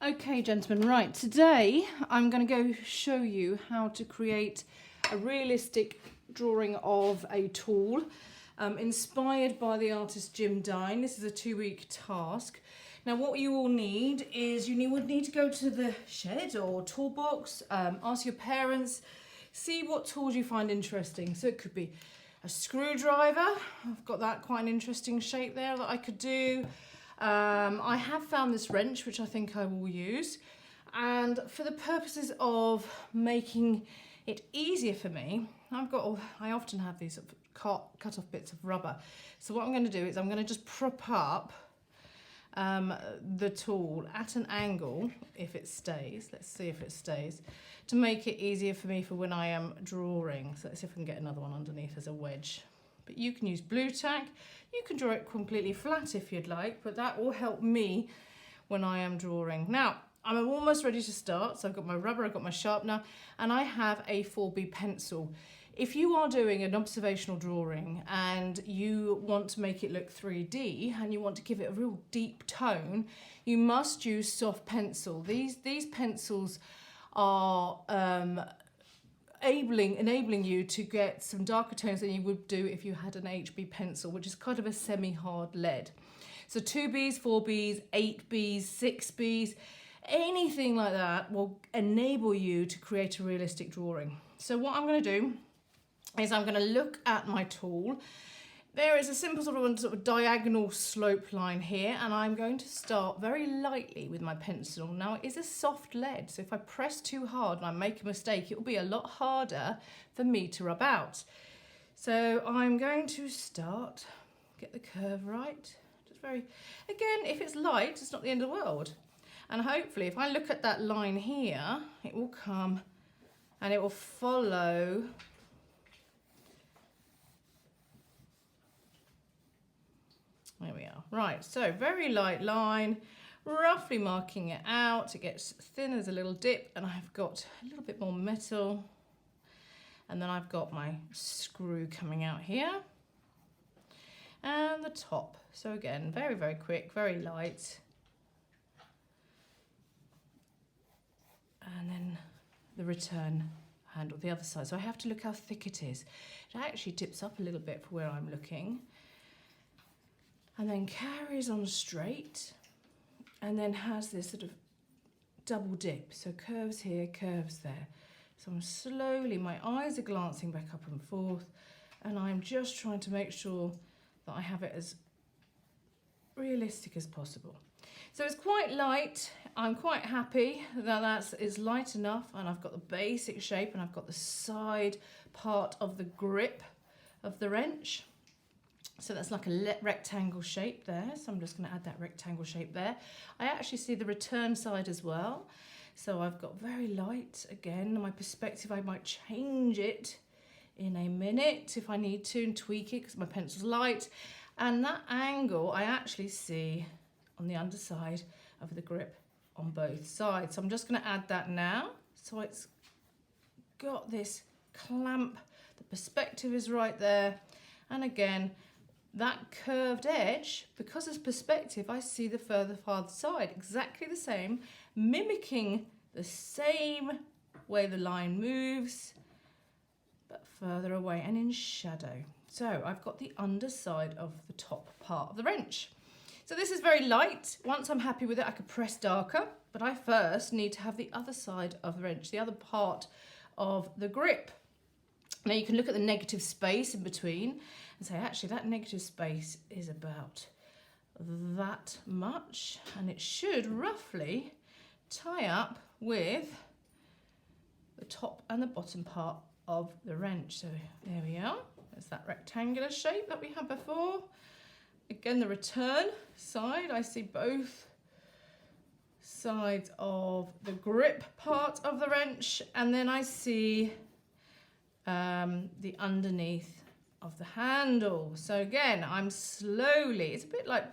Okay, gentlemen, right, today I'm going to go show you how to create a realistic drawing of a tool inspired by the artist Jim Dine. This is a 2-week task. Now what you will need is would need to go to the shed or toolbox, ask your parents, see what tools you find interesting. So it could be a screwdriver. I've got that quite an interesting shape there that I could do. I have found this wrench, which I think I will use, and for the purposes of making it easier for me, I often have these cut off bits of rubber. So what I'm going to do is I'm going to just prop up the tool at an angle, if it stays. Let's see if it stays, to make it easier for me for when I am drawing. So let's see if I can get another one underneath as a wedge. But you can use blue tack. You can draw it completely flat if you'd like, but that will help me when I am drawing. Now, I'm almost ready to start. So I've got my rubber, I've got my sharpener, and I have a 4B pencil. If you are doing an observational drawing and you want to make it look 3D and you want to give it a real deep tone, you must use soft pencil. These pencils are enabling you to get some darker tones than you would do if you had an HB pencil, which is kind of a semi-hard lead. So 2Bs, 4Bs, 8Bs, 6Bs, anything like that will enable you to create a realistic drawing. So what I'm going to do is I'm going to look at my tool. There is a simple sort of diagonal slope line here, and I'm going to start very lightly with my pencil. Now it is a soft lead, so if I press too hard and I make a mistake, it will be a lot harder for me to rub out. So I'm going to start, get the curve right. Just very, again, if it's light, it's not the end of the world. And hopefully if I look at that line here, it will come and it will follow . There we are. Right, so very light line, roughly marking it out. It gets thin as a little dip, and I've got a little bit more metal. And then I've got my screw coming out here. And the top. So again, very, very quick, very light. And then the return handle, the other side. So I have to look how thick it is. It actually tips up a little bit for where I'm looking. And then carries on straight, and then has this sort of double dip. So curves here, curves there. So I'm slowly, my eyes are glancing back up and forth, and I'm just trying to make sure that I have it as realistic as possible. So it's quite light. I'm quite happy that that is light enough, and I've got the basic shape, and I've got the side part of the grip of the wrench. So that's like a rectangle shape there. So I'm just going to add that rectangle shape there. I actually see the return side as well. So I've got very light. Again, my perspective, I might change it in a minute if I need to and tweak it because my pencil's light. And that angle I actually see on the underside of the grip on both sides. So I'm just going to add that now. So it's got this clamp. The perspective is right there. And again, that curved edge, because it's perspective, I see the far side, exactly the same, mimicking the same way the line moves, but further away and in shadow. So I've got the underside of the top part of the wrench. So this is very light. Once I'm happy with it, I could press darker, but I first need to have the other side of the wrench, the other part of the grip. Now you can look at the negative space in between and say, actually, that negative space is about that much, and it should roughly tie up with the top and the bottom part of the wrench. So there we are. There's that rectangular shape that we had before. Again, the return side, I see both sides of the grip part of the wrench, and then I see the underneath of the handle. So again, I'm slowly, it's a bit like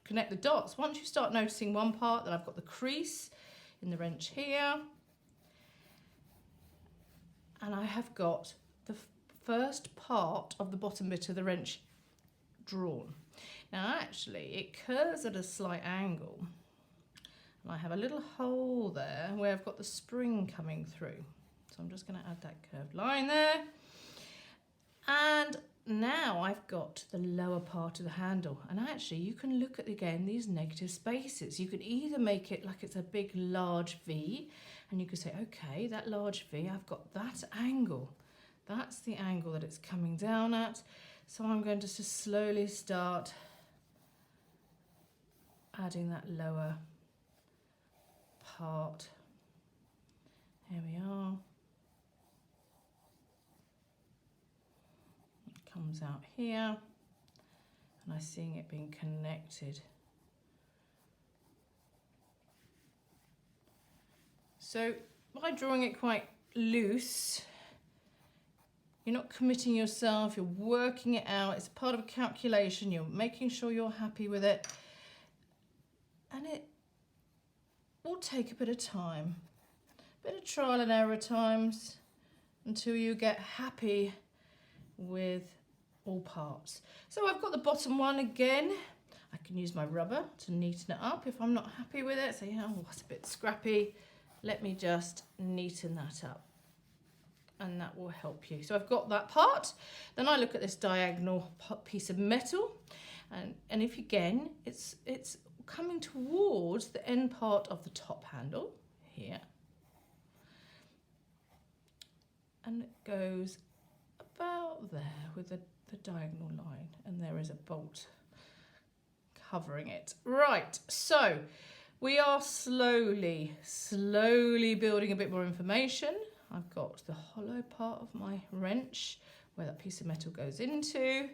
connect the dots. Once you start noticing one part, then I've got the crease in the wrench here, and I have got the first part of the bottom bit of the wrench drawn. Now actually it curves at a slight angle, And I have a little hole there where I've got the spring coming through. So I'm just going to add that curved line there. And now I've got the lower part of the handle, and actually you can look at again these negative spaces. You can either make it like it's a big large V, and you could say, okay, that large V, I've got that angle. That's the angle that it's coming down at. So I'm going to just slowly start adding that lower part. Here we are. Comes out here, and I'm seeing it being connected. So by drawing it quite loose, you're not committing yourself, you're working it out, it's part of a calculation, you're making sure you're happy with it, and it will take a bit of time, a bit of trial and error times until you get happy with all parts. So I've got the bottom one again. I can use my rubber to neaten it up if I'm not happy with it. Say, oh, it's a bit scrappy. Let me just neaten that up, and that will help you. So I've got that part. Then I look at this diagonal piece of metal, and if again, it's coming towards the end part of the top handle here, and it goes about there with the diagonal line, and there is a bolt covering it. Right, so we are slowly building a bit more information. I've got the hollow part of my wrench where that piece of metal goes into,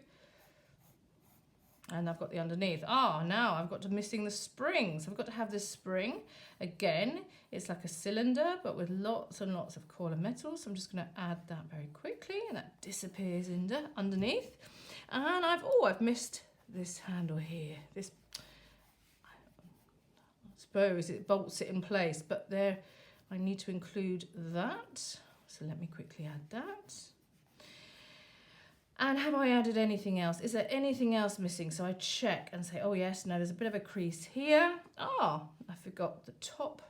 and I've got the underneath. Now I've got to missing the spring. So I've got to have this spring. Again, it's like a cylinder, but with lots and lots of core metal. So I'm just going to add that very quickly, and that disappears underneath. And I've missed this handle here. This, I suppose it bolts it in place, but there I need to include that. So let me quickly add that. And have I added anything else? Is there anything else missing? So I check and say, oh yes, no, there's a bit of a crease here. I forgot the top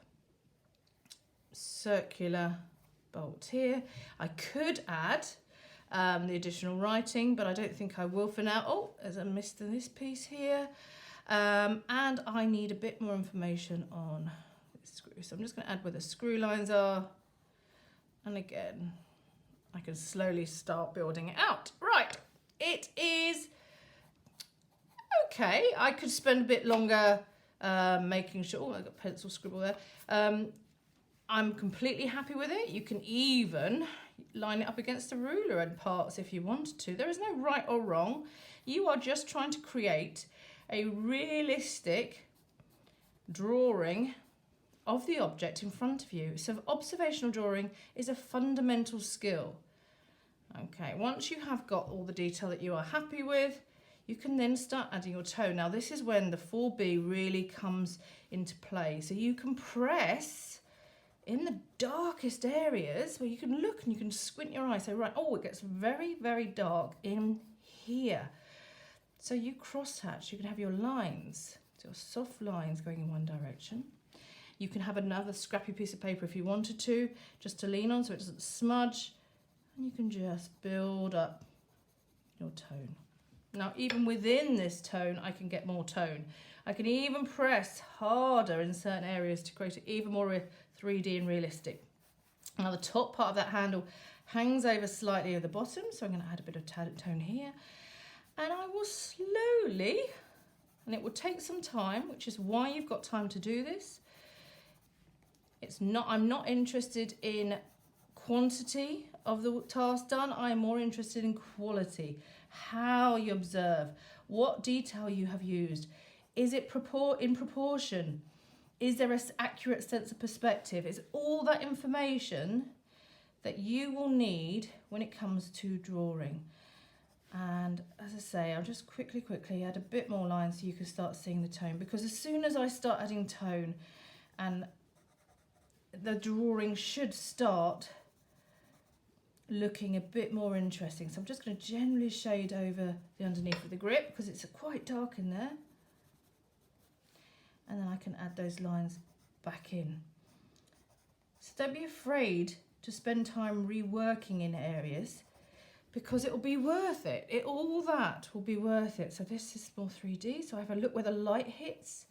circular bolt here. I could add the additional writing, but I don't think I will for now. Oh, there's a missed in this piece here. And I need a bit more information on the screw. So I'm just going to add where the screw lines are. And again, I can slowly start building it out. Right, it is okay. I could spend a bit longer making sure. I've got pencil scribble there. I'm completely happy with it. You can even line it up against a ruler and parts if you wanted to. There is no right or wrong. You are just trying to create a realistic drawing of the object in front of you. So observational drawing is a fundamental skill. Okay, once you have got all the detail that you are happy with, you can then start adding your tone. Now this is when the 4B really comes into play. So you can press in the darkest areas where you can look and you can squint your eye. So right, it gets very, very dark in here. So you crosshatch, you can have your lines, so your soft lines going in one direction. You can have another scrappy piece of paper if you wanted to, just to lean on so it doesn't smudge. And you can just build up your tone. Now, even within this tone, I can get more tone. I can even press harder in certain areas to create it even more 3D and realistic. Now, the top part of that handle hangs over slightly at the bottom, so I'm going to add a bit of tone here. And I will slowly, and it will take some time, which is why you've got time to do this. I'm not interested in quantity of the task done. I'm more interested in quality, how you observe, what detail you have used. Is it in proportion? Is there an accurate sense of perspective? It's all that information that you will need when it comes to drawing. And as I say, I'll just quickly add a bit more lines so you can start seeing the tone, because as soon as I start adding tone, and the drawing should start looking a bit more interesting. So I'm just going to generally shade over the underneath of the grip because it's quite dark in there. And then I can add those lines back in. So don't be afraid to spend time reworking in areas, because it will be worth it. All that will be worth it. So this is more 3D. So I have a look where the light hits.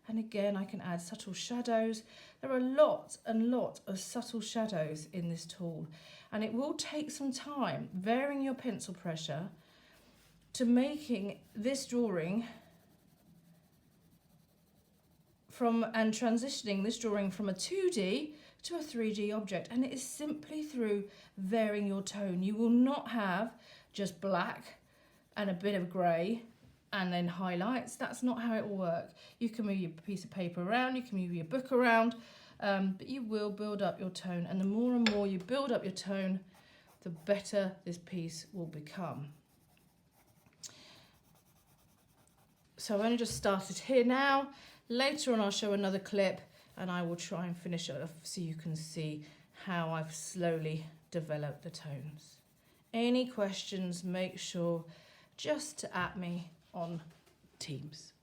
And again, I can add subtle shadows. There are a lot of subtle shadows in this tool. And it will take some time, varying your pencil pressure, to making this drawing and transitioning this drawing from a 2D to a 3D object. And it is simply through varying your tone. You will not have just black and a bit of grey and then highlights. That's not how it will work. You can move your piece of paper around, you can move your book around, but you will build up your tone. And the more and more you build up your tone, the better this piece will become. So I've only just started here now. Later on I'll show another clip and I will try and finish it off so you can see how I've slowly developed the tones. Any questions, make sure just to at me on Teams.